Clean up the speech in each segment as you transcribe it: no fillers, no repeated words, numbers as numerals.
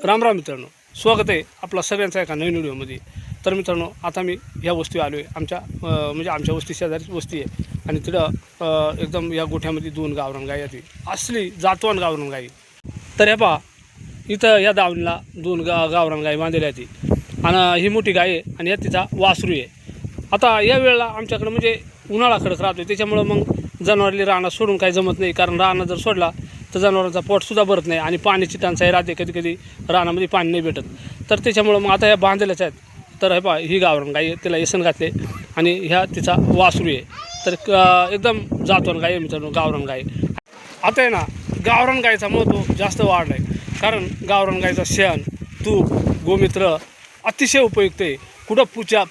राम राम मित्रांनो, स्वागत आहे आपला सगळ्यांचा एका नवीन व्हिडिओमध्ये. तर मित्रांनो, आता मी ह्या वस्ती आलो आहे. म्हणजे आमच्या वस्ती शेजारीच वस्ती आहे आणि तिथं एकदम या गोठ्यामध्ये 2 गावरान गाई आहेत, असली जातवान गावरान गाई. तर हे पहा, इथं या दावणीला 2 गावरान गाई बांधलेल्या आहेत आणि ही मोठी गाय आहे आणि यात तिचा वासरू आहे. आता या वेळेला आमच्याकडं म्हणजे उन्हाळा कडक राहतो, त्याच्यामुळं मग जनावरांनी रानात सोडून काही जमत नाही. कारण रानात जर सोडला तर जनावरांचा पोटसुद्धा भरत नाही आणि पाण्याची टंचाई राहते, कधी कधी रानामध्ये पाणी नाही भेटत. तर त्याच्यामुळं मग आता ह्या बांधलेल्याच आहेत. तर हे पहा, ही गावरान गाई तिला येसन घातले आणि ह्या तिचा वासरू आहे. तर एकदम जातवान गाय आहे मित्रांनो, गावरान गाय. आता आहे ना, गावरान गायचा महत्त्व जास्त वाढलं आहे. कारण गावरान गायचा शेण, तूप, गोमित्र अतिशय उपयुक्त आहे. कुठं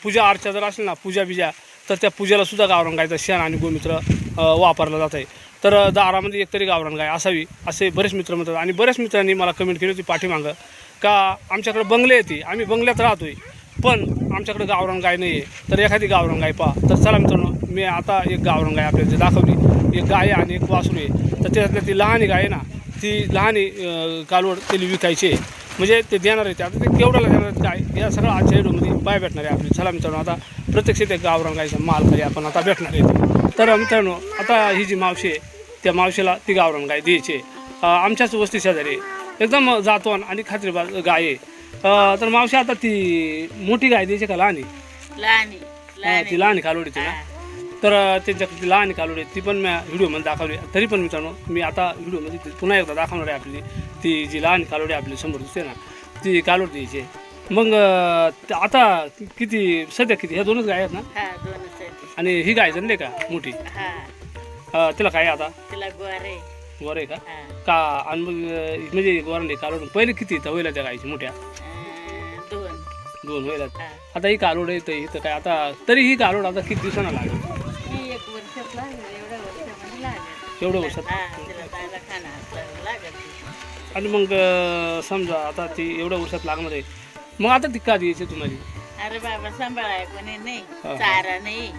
पूजा अर्चा जर असेल ना, पूजा तर त्या पूजेलासुद्धा गावरान गायचं शेण आणि गोमित्र वापरलं जात आहे. तर दारामध्ये एकतरी गावरान गाय असावी असे बरेच मित्र म्हणतात. आणि बऱ्याच मित्रांनी मला कमेंट केली होती पाठीमागं का आमच्याकडे बंगले येते, आम्ही बंगल्यात राहतोय पण आमच्याकडे गावरान गाय नाही आहे, तर एखादी गावरान गाय पहा. तर चला मित्रांनो, मी आता एक गावरान गाय आपल्याला जे दाखवली, एक गाय आणि एक वासरू आहे. तर त्याच्यातल्या ती लहानी गाय आहे ना, ती लहानी कालवड त्याला विकायची आहे, म्हणजे ते देणार आहे. आता ते केवढ्याला देणार आहेत काय, या सगळं आजच्या व्हिडिओमध्ये बाय भेटणार आहे आपली. चला मित्रांनो, आता प्रत्यक्ष ते गावरान गायचा माल खाली आपण आता भेटणार आहे. तर मित्रांनो, आता ही जी मावशी आहे त्या मावशीला ती गावरान गाय द्यायची आहे. आमच्याच वस्ती शेजारी एकदम जातवान आणि खात्रीबाज गाय आहे. तर मावशी, आता ती मोठी गाय द्यायची का लहानी? ती लहानी कालवडीची ना. तर त्यांच्याकडे ती लहान कालवडी ती पण मी व्हिडिओमध्ये दाखवली. तरी पण मित्रांनो, मी आता व्हिडिओमध्ये ती पुन्हा एकदा दाखवणार आहे. आपली ती जी लहान कालवडी आपली समोर दिसते ना, ती कालवड द्यायची. मग आता किती सध्या किती ह्या 2च गाय आहेत ना? आणि ही गाय जनले का मोठी? तिला काय आता? गोर आहे का? आणि मग म्हणजे गोरांनी कालवड पहिले किती तर होईल त्या गायची मोठ्या? 2 होईल. आता ही कालवड आहे तर इथं काय आता तरी ही कालवड आता किती दिवसांना लागेल? एवढं वर्षात. आणि मग समजा आता ती एवढ्या वर्षात लागणार आहे, मग आता ती का द्यायची तुम्हाला? अरे बाबा, सांभाळाय कोणी नाही, चारा नाही,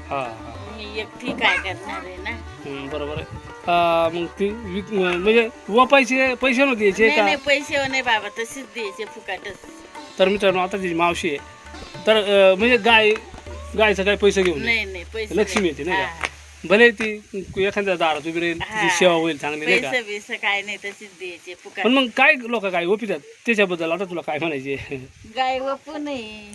मी एकटी काय करणार आहे ना. बरोबर आहे. मग ती म्हणजे वापायचे पैसे न द्यायचे का? नाही, पैसे नाही बाबा, तशीच द्यायचे फुकाटच. तर मित्रांनो, आता जी मावशी आहे तर म्हणजे गायचं काही पैसे घेऊन नाही पैसे लक्ष्मी येते नाही का? भले ती एखाद्या दारात उभी राहील, तिची सेवा होईल चांगली नाही का? पैसे काय नाही, तशीच द्यायचे फुकाट. पण मग काय लोक काय ओपितात त्याच्याबद्दल आता तुला काय म्हणायचे? गाय वपू नाही,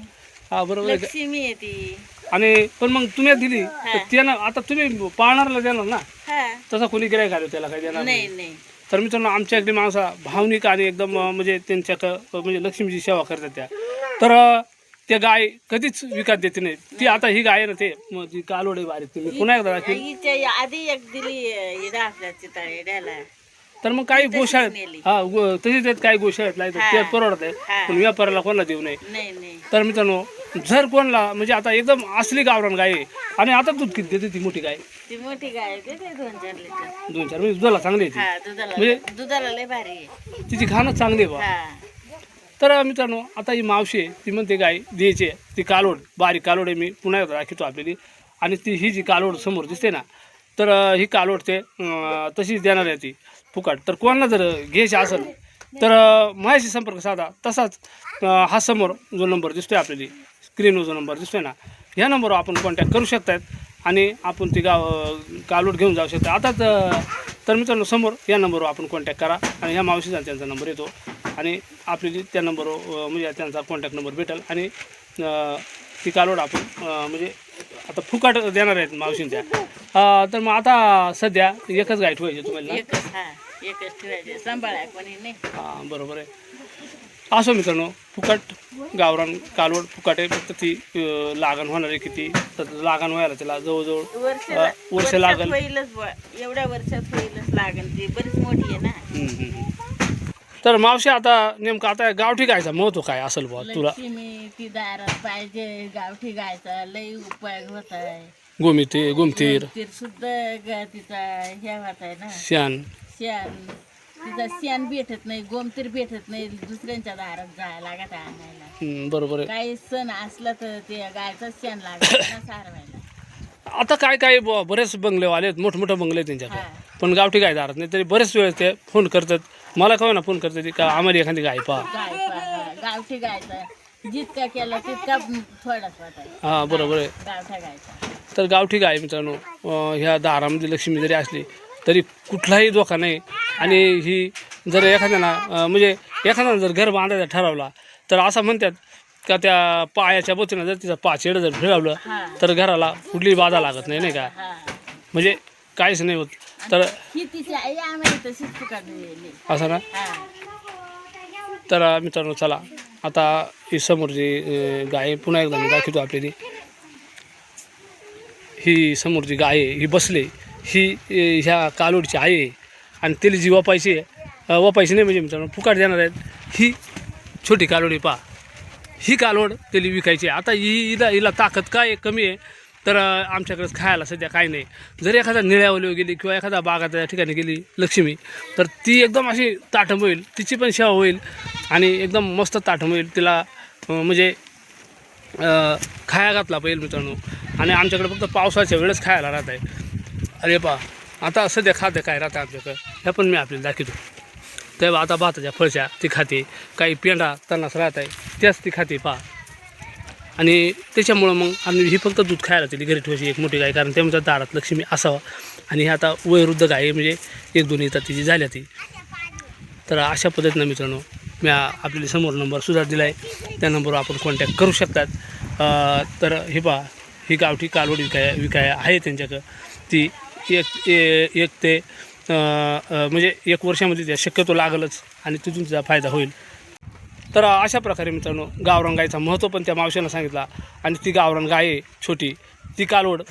हा बरोबर आहे. लक्ष्मी येते. आणि पण मग तुम्ही दिली तर त्यानं आता तुम्ही पाळणाऱ्याला देणार ना, हा तसा कोणी गिराय घालू त्याला काही देणार नाही. नाही. तर मित्रांनो, आमच्या इकडे माणसा भावनिक आणि एकदम म्हणजे त्यांच्या म्हणजे लक्ष्मीची सेवा करतात त्या. तर त्या गाय कधीच विकत देते नाही. ती आता ही गाय ना, ते मग ती कालवडी बारीक तुम्ही पुन्हा एकदा दाखवी. हिच्या आधी एक दिली चितळेड्याला. तर मग काही गोशाळेत तशी त्यात काही गोशाळेत लायचं त्यात परवडत आहे, पण व्यापाराला कोणाला देऊ नये. नाही. तर मित्रांनो, जर कोणाला म्हणजे आता एकदम असली गावरान गाय आहे आणि आता दूध किती देते ती मोठी गाय? ती मोठी गाय देते 2-4 लिटर. 2-4 म्हणजे दुधाला चांगली आहे ती. म्हणजे दुधाला लय भारी आहे, तिची खाणं चांगली आहे बा. तर मित्रांनो, आता ही मावशी आहे ती म्हणते गाय द्यायची आहे. ती कालोड बारीक कालोड आहे, मी पुन्हा एकदा दाखवतो आपल्याला. आणि ती ही जी कालोड समोर दिसते ना, तर ही कालोड ते तशीच देणार आहे ती फुकट. तर कोणाला जर घ्यायची असेल तर माझ्याशी संपर्क साधा. तसाच हा समोर जो नंबर दिसतोय आपल्याला, स्क्रीनवर जो नंबर दिसतोय ना, ह्या नंबरवर आपण कॉन्टॅक्ट करू शकतात आणि आपण ती कालोड घेऊन जाऊ शकता. आता तर मित्रांनो, समोर या नंबरवर आपण कॉन्टॅक्ट करा आणि ह्या मावशीचा त्यांचा नंबर येतो आणि आपल्याला त्या नंबरवर म्हणजे त्यांचा कॉन्टॅक्ट नंबर भेटेल आणि ती कालोड आपण म्हणजे आता फुकट देणार आहेत मावशींच्या. तर मग आता सध्या एकच गाय ठेवायची तुम्हाला? एकच ठेवायचे, सांभाळाय कोणी नाही. हां बरोबर आहे. असो मित्रांनो, फुकट गावरान कालवड फुकट आहे. फक्त ती लागण होणार आहे किती, तर लागण व्हायला त्याला जवळजवळ वर्ष लागेल. एवढ्या वर्षात होईलच लागण, ती बरीच मोठी आहे ना. तर मावशी, आता नेमकं आता गावठी गायचा महत्व काय असेल बुवा तुला? लक्ष्मी ती दारात पाहिजे, गावठी गायचा लई उपयोग होत आहे. गोमतीर सुद्धा तिचा हे होत आहे ना, शेण तिचा शेण भेटत नाही, गोमतीर भेटत नाही, दुसऱ्यांच्या दारात जायला लागत आणायला. बरोबर आहे. काही सण असला तर ते गायचं शेण लागत ना सारवायला. आता काय बरेच बंगलेवाले आहेत, मोठमोठे बंगले आहेत त्यांच्याकडे, पण गावठी गाय दारात नाही. तरी बरेच वेळेस ते फोन करतात, मला कळलं ना, फोन करतात का आम्हाला एखादी गाय पहा. गावठी गायचा जितका केला तितका थोडाच वाटायचा. हां बरोबर आहे. गावठा गायचा. तर गावठी गाय मित्रांनो ह्या दारामध्ये लक्ष्मी जरी असली तरी कुठलाही धोका नाही. आणि ही जर एखाद्यानं म्हणजे एखाद्यानं जर घर बांधायचा ठरवला तर असं म्हणतात का त्या पायाच्या बोतीनं जर तिचं पाचेड जर फिरवलं हा तर घराला कुठलीही बाधा लागत नाही, नाही का? हा. म्हणजे काहीच नाही होत. तर ही तिची आई आम्हाला तशीच पुकारली. असं ना. हा तर मित्रांनो चला आता ही समोरची गाय पुन्हा एकदा मी दाखवतो आपल्याला. ही समोरची गाय आहे ही बसले ही ह्या कालोडची आई आहे आणि तिला जी वापायची आहे वापायची नाही म्हणजे मित्रांनो फुकाट देणार आहेत. ही छोटी कालोडी पहा, ही कालोड तिला विकायची आहे. आता हिला ताकद काय कमी आहे तर आमच्याकडे खायला सध्या काही नाही. जर एखादा निळ्यावलीवर गेली किंवा एखादा बागाच्या ठिकाणी गेली लक्ष्मी तर ती एकदम अशी ताठम होईल, तिची पण सेवा होईल आणि एकदम मस्त ताठम होईल. तिला म्हणजे खाया घातला पाहिजे मित्रांनो. आणि आमच्याकडे फक्त पावसाच्या वेळेस खायला राहत आहे. अरे पा आता सध्या खाद्य काय राहतं आमच्याकडं ह्या पण मी आपल्याला दाखवतो. तेव्हा आता भाताच्या फळशा ती खाते, काही पेंडा तणास राहत आहे त्याच ती खाते पहा. आणि त्याच्यामुळं मग आम्ही ही फक्त दूध खायला तिला घरी ठेवायची एक मोठी गाय, कारण त्यामुळे दारात लक्ष्मी असावं. आणि ही आता वयोवृद्ध गाय आहे म्हणजे 1-2 येतात तिची झाल्या ती. तर अशा पद्धतीनं मित्रांनो मी आपल्याला समोर नंबर सुद्धा दिला आहे, त्या नंबरवर आपण कॉन्टॅक्ट करू शकतात. तर हे पहा ही गावठी कालवडी विकाय आहे त्यांच्याकडं. ती एक ते म्हणजे 1 वर्षामध्ये त्या शक्यतो लागलच आणि तिथून तिचा फायदा होईल. तर अशा प्रकारे मित्रांनो गावरान गायचं महत्त्व पण त्या मावशीनं सांगितला. आणि ती गावरान गाय आहे छोटी, ती कालवड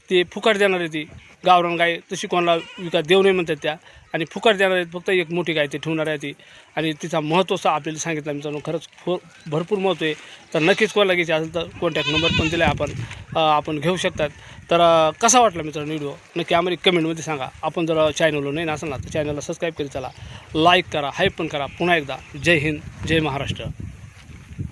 ती फुकट देणार आहे. ती गावरान गाय तशी कोणाला विकत देऊ नये म्हणतात त्या, आणि फुकट देणार आहेत. फक्त एक मोठी गाय ते ठेवणार आहे ती. आणि तिचा महत्त्वचा आपल्याला सांगितलं मित्रांनो, खरंच भरपूर महत्त्व आहे. तर नक्कीच कोणाला घ्यायची असेल तर कॉन्टॅक्ट नंबर पण दिला आहे आपण घेऊ शकतात. तर कसा वाटला मित्रांनो व्हिडिओ नक्की आम्हाला कमेंटमध्ये सांगा. आपण जर चॅनलवर नाही नसेल ना तर चॅनलला सबस्क्राईब करी चला, लाईक करा, हाईप पण करा. पुन्हा एकदा जय हिंद, जय महाराष्ट्र.